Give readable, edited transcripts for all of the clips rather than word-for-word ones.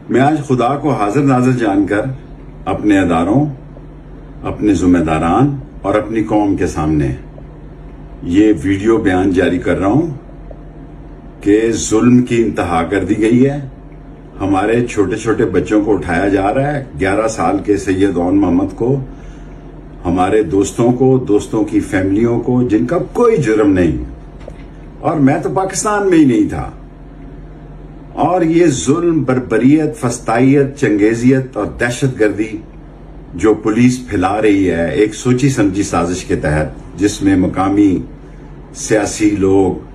میں آج خدا کو حاضر ناظر جان کر اپنے اداروں، اپنے ذمہ داران اور اپنی قوم کے سامنے یہ ویڈیو بیان جاری کر رہا ہوں کہ ظلم کی انتہا کر دی گئی ہے. ہمارے چھوٹے چھوٹے بچوں کو اٹھایا جا رہا ہے. 11 سال کے سید اون محمد کو، ہمارے دوستوں کو، دوستوں کی فیملیوں کو جن کا کوئی جرم نہیں، اور میں تو پاکستان میں ہی نہیں تھا. اور یہ ظلم، بربریت، فسطائیت، چنگیزیت اور دہشت گردی جو پولیس پھیلا رہی ہے ایک سوچی سمجھی سازش کے تحت، جس میں مقامی سیاسی لوگ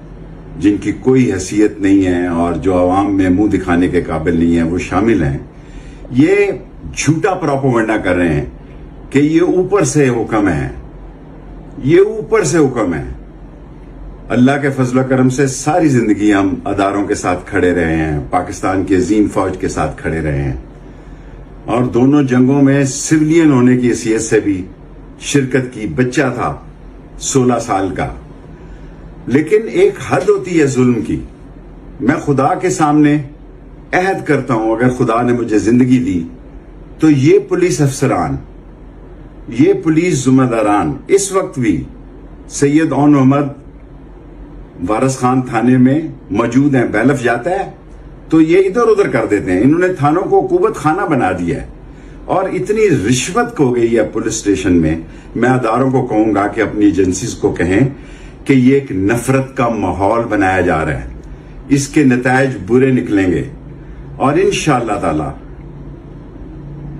جن کی کوئی حیثیت نہیں ہے اور جو عوام میں منہ دکھانے کے قابل نہیں ہیں وہ شامل ہیں، یہ جھوٹا پروپیگنڈا کر رہے ہیں کہ یہ اوپر سے حکم ہے، یہ اوپر سے حکم ہے. اللہ کے فضل و کرم سے ساری زندگی ہم اداروں کے ساتھ کھڑے رہے ہیں، پاکستان کی عظیم فوج کے ساتھ کھڑے رہے ہیں، اور دونوں جنگوں میں سویلین ہونے کی حیثیت سے بھی شرکت کی. بچہ تھا 16 سال کا. لیکن ایک حد ہوتی ہے ظلم کی. میں خدا کے سامنے عہد کرتا ہوں، اگر خدا نے مجھے زندگی دی تو یہ پولیس افسران، یہ پولیس ذمہ داران اس وقت بھی سید اون محمد وارث خان تھانے میں موجود ہیں. بیلف جاتا ہے تو یہ ادھر ادھر کر دیتے ہیں. انہوں نے تھانوں کو عقوبت خانہ بنا دیا ہے، اور اتنی رشوت ہو گئی ہے پولیس اسٹیشن میں. میں اداروں کو کہوں گا کہ اپنی ایجنسیز کو کہیں کہ یہ ایک نفرت کا ماحول بنایا جا رہا ہے. اس کے نتائج برے نکلیں گے، اور انشاءاللہ تعالی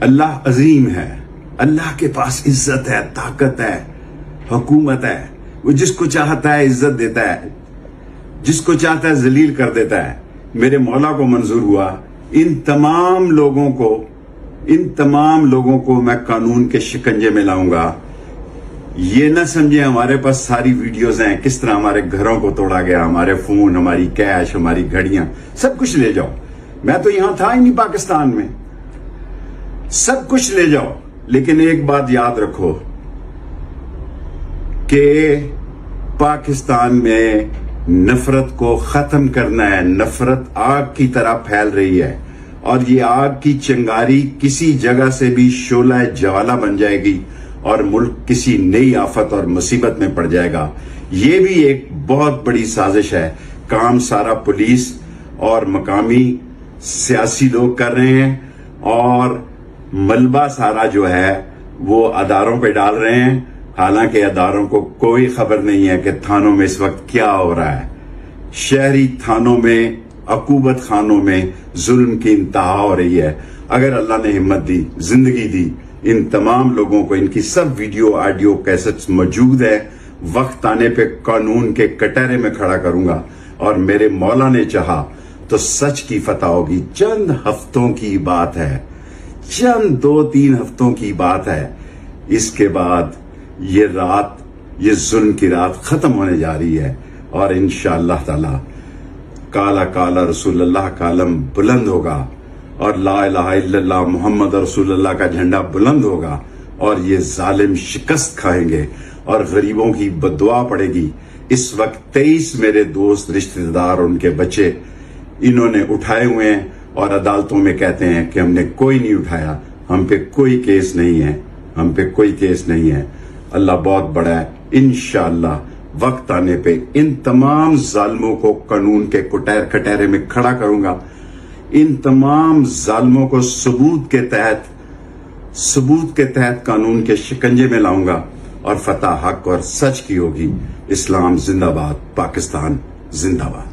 اللہ عظیم ہے. اللہ کے پاس عزت ہے، طاقت ہے، حکومت ہے. وہ جس کو چاہتا ہے عزت دیتا ہے، جس کو چاہتا ہے ذلیل کر دیتا ہے. میرے مولا کو منظور ہوا ان تمام لوگوں کو میں قانون کے شکنجے میں لاؤں گا. یہ نہ سمجھیں ہمارے پاس ساری ویڈیوز ہیں کس طرح ہمارے گھروں کو توڑا گیا، ہمارے فون، ہماری کیش، ہماری گھڑیاں، سب کچھ لے جاؤ. میں تو یہاں تھا ہی نہیں پاکستان میں. سب کچھ لے جاؤ، لیکن ایک بات یاد رکھو کہ پاکستان میں نفرت کو ختم کرنا ہے. نفرت آگ کی طرح پھیل رہی ہے، اور یہ آگ کی چنگاری کسی جگہ سے بھی شعلہ جوالا بن جائے گی اور ملک کسی نئی آفت اور مصیبت میں پڑ جائے گا. یہ بھی ایک بہت بڑی سازش ہے. کام سارا پولیس اور مقامی سیاسی لوگ کر رہے ہیں، اور ملبہ سارا جو ہے وہ اداروں پہ ڈال رہے ہیں. حالانکہ اداروں کو کوئی خبر نہیں ہے کہ تھانوں میں اس وقت کیا ہو رہا ہے. شہری تھانوں میں، عقوبت خانوں میں ظلم کی انتہا ہو رہی ہے. اگر اللہ نے ہمت دی، زندگی دی، ان تمام لوگوں کو، ان کی سب ویڈیو، آڈیو، کیسٹس موجود ہے. وقت آنے پہ قانون کے کٹہرے میں کھڑا کروں گا، اور میرے مولا نے چاہا تو سچ کی فتح ہوگی. چند ہفتوں کی بات ہے، چند 2-3 ہفتوں کی بات ہے. اس کے بعد یہ رات، یہ ظلم کی رات ختم ہونے جا رہی ہے، اور انشاءاللہ تعالی کالا کالا رسول اللہ کا علم بلند ہوگا، اور لا الہ الا اللہ محمد رسول اللہ کا جھنڈا بلند ہوگا، اور یہ ظالم شکست کھائیں گے، اور غریبوں کی بددعا پڑے گی. اس وقت 23 میرے دوست، رشتہ دار، ان کے بچے انہوں نے اٹھائے ہوئے ہیں، اور عدالتوں میں کہتے ہیں کہ ہم نے کوئی نہیں اٹھایا، ہم پہ کوئی کیس نہیں ہے، ہم پہ کوئی کیس نہیں ہے. اللہ بہت بڑا ہے. انشاءاللہ وقت آنے پہ ان تمام ظالموں کو قانون کے کٹہرے میں کھڑا کروں گا. ان تمام ظالموں کو ثبوت کے تحت قانون کے شکنجے میں لاؤں گا، اور فتح حق اور سچ کی ہوگی. اسلام زندہ باد، پاکستان زندہ باد.